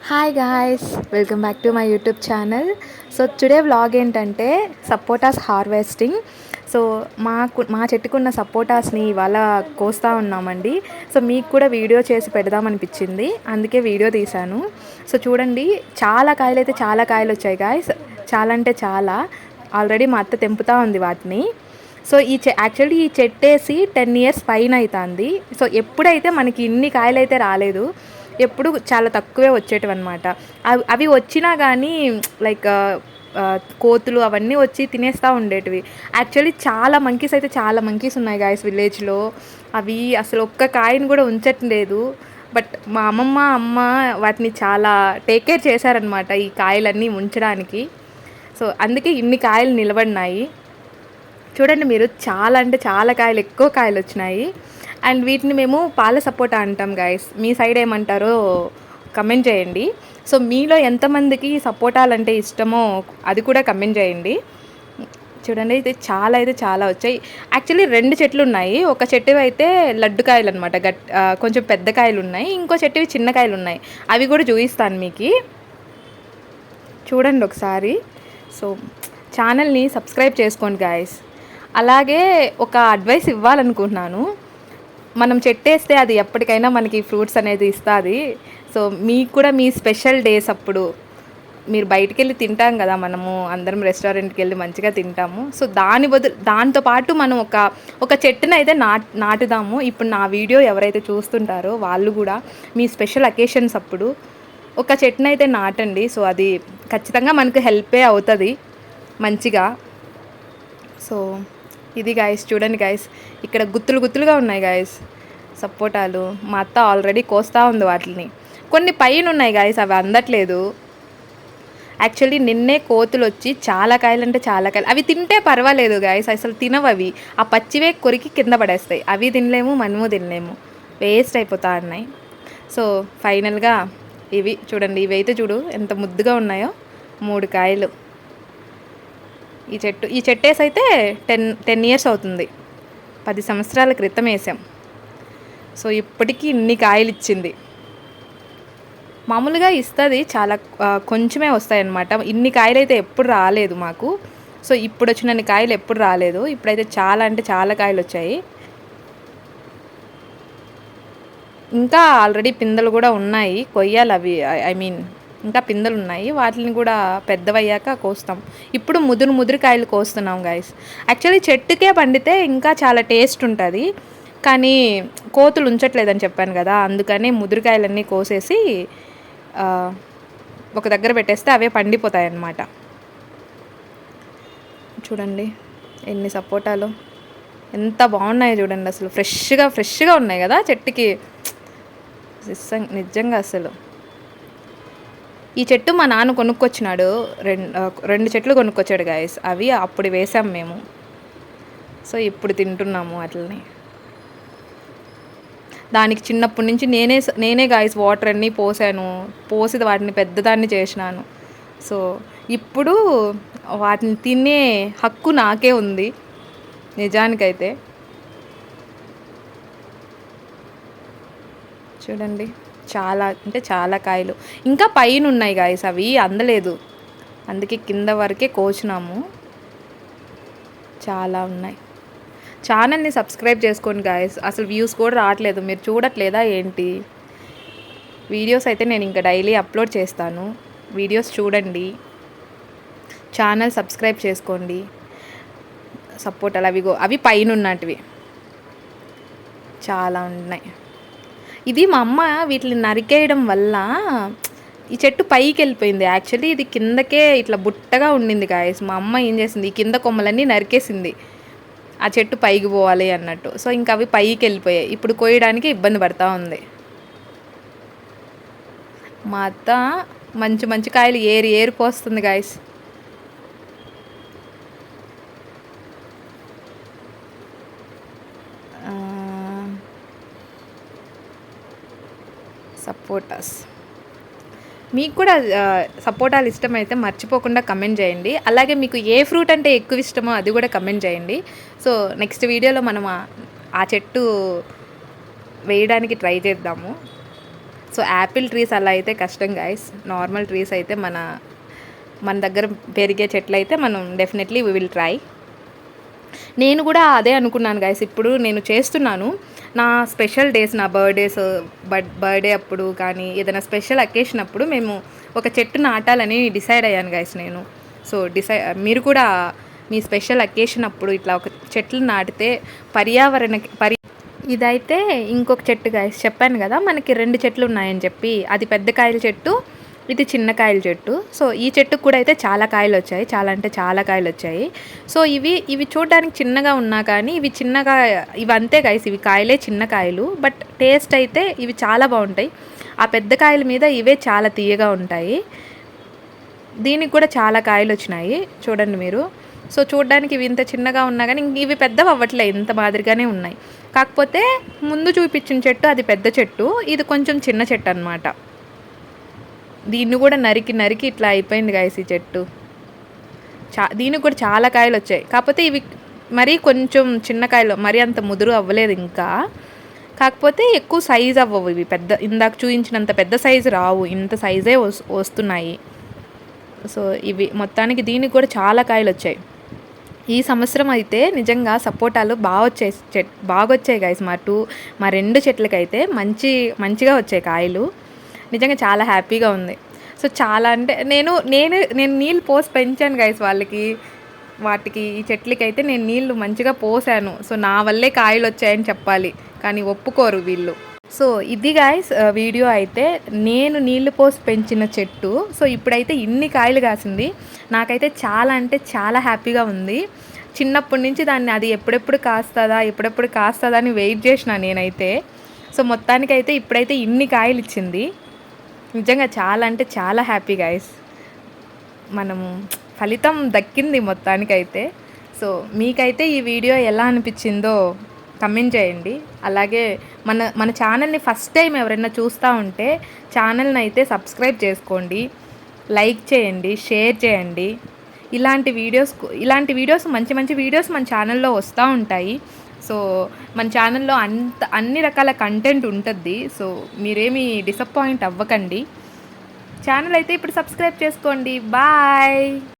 Hi guys, welcome back to my YouTube channel. So today vlog ఏంటంటే sapotas harvesting. So మా చెట్టుకున్న సపోటాస్ని ఇవాళ కోస్తూ ఉన్నామండి. సో మీకు కూడా వీడియో చేసి పెడదామనిపించింది, అందుకే వీడియో తీశాను. సో చూడండి, చాలా కాయలు వచ్చాయి గాయ్స్. చాలా అంటే చాలా. ఆల్రెడీ మా అత్త తెంపుతూ ఉంది వాటిని. సో యాక్చువల్లీ ఈ చెట్టేసి 10 years పైన అవుతుంది. సో ఎప్పుడైతే మనకి ఇన్ని కాయలు అయితే రాలేదు, ఎప్పుడు చాలా తక్కువే వచ్చేటివి అనమాట. అవి వచ్చినా కానీ లైక్ కోతులు అవన్నీ వచ్చి తినేస్తూ ఉండేటివి. యాక్చువల్లీ చాలా మంకీస్ ఉన్నాయి గాయస్ విలేజ్లో. అవి అసలు ఒక్క కాయని కూడా ఉంచట్లేదు. బట్ మా అమ్మ వాటిని చాలా టేక్ కేర్ చేశారనమాట ఈ కాయలన్నీ ఉంచడానికి. సో అందుకే ఇన్ని కాయలు నిలబడినాయి. చూడండి మీరు, చాలా అంటే చాలా కాయలు, ఎక్కువ కాయలు వచ్చినాయి. అండ్ వీటిని మేము పాల సపోటా అంటాం గాయస్. మీ సైడ్ ఏమంటారో కమెంట్ చేయండి. సో మీలో ఎంతమందికి సపోటాలు అంటే ఇష్టమో అది కూడా కమెంట్ చేయండి. చూడండి, అయితే చాలా వచ్చాయి. యాక్చువల్లీ 2 చెట్లు ఉన్నాయి. ఒక చెట్టు అయితే లడ్డు కాయలు అనమాట, కొంచెం పెద్ద కాయలు ఉన్నాయి. ఇంకో చెట్టువి చిన్న కాయలు ఉన్నాయి. అవి కూడా చూపిస్తాను మీకు. చూడండి ఒకసారి. సో ఛానల్ని సబ్స్క్రైబ్ చేసుకోండి గాయస్. అలాగే ఒక అడ్వైస్ ఇవ్వాలనుకుంటున్నాను. మనం చెట్టేస్తే అది ఎప్పటికైనా మనకి ఫ్రూట్స్ అనేది ఇస్తుంది. సో మీకు కూడా మీ స్పెషల్ డేస్ అప్పుడు మీరు బయటికి వెళ్ళి తింటాం కదా, మనము అందరం రెస్టారెంట్కి వెళ్ళి మంచిగా తింటాము. సో దాంతో పాటు మనం ఒక చెట్టుని అయితే నాటుదాము. ఇప్పుడు నా వీడియో ఎవరైతే చూస్తుంటారో వాళ్ళు కూడా మీ స్పెషల్ అకేషన్స్ అప్పుడు ఒక చెట్టుని అయితే నాటండి. సో అది ఖచ్చితంగా మనకు హెల్పే అవుతుంది మంచిగా. సో ఇది గాయస్, చూడండి గాయస్, ఇక్కడ గుత్తులుగా ఉన్నాయి గాయస్ సపోటాలు. మా అత్త ఆల్రెడీ కోస్తూ ఉంది వాటిని. కొన్ని పైన ఉన్నాయి గాయస్, అవి అందట్లేదు. యాక్చువల్లీ నిన్నే కోతులు వచ్చి చాలా కాయలు, అవి తింటే పర్వాలేదు గాయస్, అసలు తినవు అవి. ఆ పచ్చివే కొరికి కింద పడేస్తాయి. అవి తినలేము, మనము తినలేము, వేస్ట్ అయిపోతా ఉన్నాయి. సో ఫైనల్గా ఇవి చూడండి, ఇవి అయితే చూడు ఎంత ముద్దుగా ఉన్నాయో. 3 కాయలు. ఈ చెట్టు వేసి అయితే 10 years అవుతుంది. 10 సంవత్సరాల క్రితం వేసాం. సో ఇప్పటికీ ఇన్ని కాయలు ఇచ్చింది. మామూలుగా ఇస్తుంది చాలా, కొంచెమే వస్తాయన్నమాట. ఇన్ని కాయలు అయితే ఎప్పుడు రాలేదు మాకు. సో ఇప్పుడు వచ్చినన్ని కాయలు ఎప్పుడు రాలేదు. ఇప్పుడైతే చాలా కాయలు వచ్చాయి. ఇంకా ఆల్రెడీ పిందెలు కూడా ఉన్నాయి, కొయ్యాలి అవి. ఇంకా పిందెలు ఉన్నాయి, వాటిని కూడా పెద్దవయ్యాక కోస్తాం. ఇప్పుడు ముదురు కాయలు కోస్తున్నాం గాయస్. యాక్చువల్లీ చెట్టుకే పండితే ఇంకా చాలా టేస్ట్ ఉంటుంది, కానీ కోతులు ఉంచట్లేదని చెప్పాను కదా, అందుకని ముదురుకాయలన్నీ కోసేసి ఒక దగ్గర పెట్టేస్తే అవే పండిపోతాయి అన్నమాట. చూడండి ఎన్ని సపోటాలు, ఎంత బాగున్నాయో చూడండి. అసలు ఫ్రెష్గా ఉన్నాయి కదా చెట్టుకి. నిజంగా అసలు ఈ చెట్టు మా నాన్న కొనుక్కొచ్చినాడు. 2 చెట్లు కొనుక్కొచ్చాడు గాయస్. అవి అప్పుడు వేసాం మేము. సో ఇప్పుడు తింటున్నాము వాటిని. దానికి చిన్నప్పటి నుంచి నేనే గాయస్ వాటర్ అన్నీ పోసి వాటిని పెద్దదాన్ని చేసినాను. సో ఇప్పుడు వాటిని తినే హక్కు నాకే ఉంది నిజానికైతే. చూడండి, చాలా కాయలు ఇంకా పైన ఉన్నాయి గాయస్, అవి అందలేదు, అందుకే కింద వరకే కోసినాము. చాలా ఉన్నాయి. ఛానల్ని సబ్స్క్రైబ్ చేసుకోండి గాయస్. అసలు వ్యూస్ కూడా రావట్లేదు, మీరు చూడట్లేదా ఏంటి? వీడియోస్ అయితే నేను ఇంకా డైలీ అప్లోడ్ చేస్తాను, వీడియోస్ చూడండి. ఛానల్ సబ్స్క్రైబ్ చేసుకోండి. సపోటాలు అవి పైన ఉన్నటివి చాలా ఉన్నాయి. ఇది మా అమ్మ వీటిని నరికేయడం వల్ల ఈ చెట్టు పైకి వెళ్ళిపోయింది. యాక్చువల్లీ ఇది కిందకే ఇట్లా బుట్టగా ఉండింది గాయస్. మా అమ్మ ఏం చేసింది, ఈ కింద కొమ్మలన్నీ నరికేసింది, ఆ చెట్టు పైకి పోవాలి అన్నట్టు. సో ఇంకా అవి పైకి వెళ్ళిపోయాయి. ఇప్పుడు కోయడానికి ఇబ్బంది పడతా ఉంది. మా అత్త మంచి కాయలు ఏరి పోస్తుంది గాయస్. సపోటాస్ మీకు కూడా సపోటాలు ఇష్టమైతే మర్చిపోకుండా కమెంట్ చేయండి. అలాగే మీకు ఏ ఫ్రూట్ అంటే ఎక్కువ ఇష్టమో అది కూడా కమెంట్ చేయండి. సో నెక్స్ట్ వీడియోలో మనం ఆ చెట్టు వేయడానికి ట్రై చేద్దాము. సో యాపిల్ ట్రీస్ అలా అయితే కష్టం గైస్. నార్మల్ ట్రీస్ అయితే మన దగ్గర పెరిగే చెట్లు అయితే మనం డెఫినెట్లీ వీ విల్ ట్రై. నేను కూడా అదే అనుకున్నాను గైస్. ఇప్పుడు నేను చేస్తున్నాను నా స్పెషల్ డేస్, నా బర్త్డే అప్పుడు కానీ ఏదైనా స్పెషల్ అకేషన్ అప్పుడు మేము ఒక చెట్టు నాటాలని డిసైడ్ అయ్యాను గైస్ నేను. సో మీరు కూడా మీ స్పెషల్ అకేషన్ అప్పుడు ఇట్లా ఒక చెట్లు నాటితే ఇదైతే ఇంకొక చెట్టు గైస్. చెప్పాను కదా మనకి 2 చెట్లు ఉన్నాయని చెప్పి. అది పెద్ద కాయల చెట్టు, ఇది చిన్న కాయల చెట్టు. సో ఈ చెట్టుకు కూడా అయితే చాలా కాయలు వచ్చాయి, చాలా అంటే చాలా కాయలు వచ్చాయి. సో ఇవి చూడడానికి చిన్నగా ఉన్నా కానీ ఇవి అంతే గైస్, ఇవి కాయలే, చిన్న కాయలు. బట్ టేస్ట్ అయితే ఇవి చాలా బాగుంటాయి. ఆ పెద్ద కాయల మీద ఇవే చాలా తీయగా ఉంటాయి. దీనికి కూడా చాలా కాయలు వచ్చినాయి చూడండి మీరు. సో చూడడానికి ఇవి ఇంత చిన్నగా ఉన్నా కానీ ఇవి పెద్దవి అవ్వట్లే, ఇంత మాదిరిగానే ఉన్నాయి. కాకపోతే ముందు చూపించిన చెట్టు అది పెద్ద చెట్టు, ఇది కొంచెం చిన్న చెట్టు అనమాట. దీన్ని కూడా నరికి ఇట్లా అయిపోయింది గైస్ ఈ చెట్టు. దీనికి కూడా చాలా కాయలు వచ్చాయి. కాకపోతే ఇవి మరీ కొంచెం చిన్న కాయలు, మరీ అంత ముదురు అవ్వలేదు ఇంకా. కాకపోతే ఎక్కువ సైజు అవ్వవు ఇవి, ఇందాక చూపించినంత పెద్ద సైజు రావు, ఇంత సైజే వస్తున్నాయి. సో ఇవి మొత్తానికి దీనికి కూడా చాలా కాయలు వచ్చాయి. ఈ సంవత్సరం అయితే నిజంగా సపోటాలు బాగా వచ్చాయి గైస్. మా 2 చెట్లకైతే మంచిగా వచ్చాయి కాయలు. నిజంగా చాలా హ్యాపీగా ఉంది. సో చాలా అంటే నేను నీళ్ళు పోసి పెంచాను గైస్ వాటికి ఈ చెట్లకి అయితే నేను నీళ్ళు మంచిగా పోసాను. సో నా వల్లే కాయలు వచ్చాయని చెప్పాలి, కానీ ఒప్పుకోరు వీళ్ళు. సో ఇది గైస్ వీడియో అయితే నేను నీళ్ళు పోసి పెంచిన చెట్టు. సో ఇప్పుడైతే ఇన్ని కాయలు కాసింది. నాకైతే చాలా అంటే చాలా హ్యాపీగా ఉంది. చిన్నప్పటి నుంచి దాన్ని అది ఎప్పుడెప్పుడు కాస్తుందా అని వెయిట్ చేసిన నేనైతే. సో మొత్తానికైతే ఇప్పుడైతే ఇన్ని కాయలు ఇచ్చింది. నిజంగా చాలా అంటే చాలా హ్యాపీ గైస్. మనము ఫలితం దక్కింది మొత్తానికైతే. సో మీకైతే ఈ వీడియో ఎలా అనిపించిందో కమెంట్ చేయండి. అలాగే మన ఛానల్ని ఫస్ట్ టైం ఎవరైనా చూస్తూ ఉంటే ఛానల్ని అయితే సబ్స్క్రైబ్ చేసుకోండి, లైక్ చేయండి, షేర్ చేయండి. ఇలాంటి వీడియోస్ మంచి వీడియోస్ మన ఛానల్లో వస్తూ ఉంటాయి. సో మన ఛానల్లో అన్ని రకాల కంటెంట్ ఉంటుంది. సో మీరేమీ డిసప్పాయింట్ అవ్వకండి. ఛానల్ అయితే ఇప్పుడు సబ్స్క్రైబ్ చేసుకోండి. బాయ్.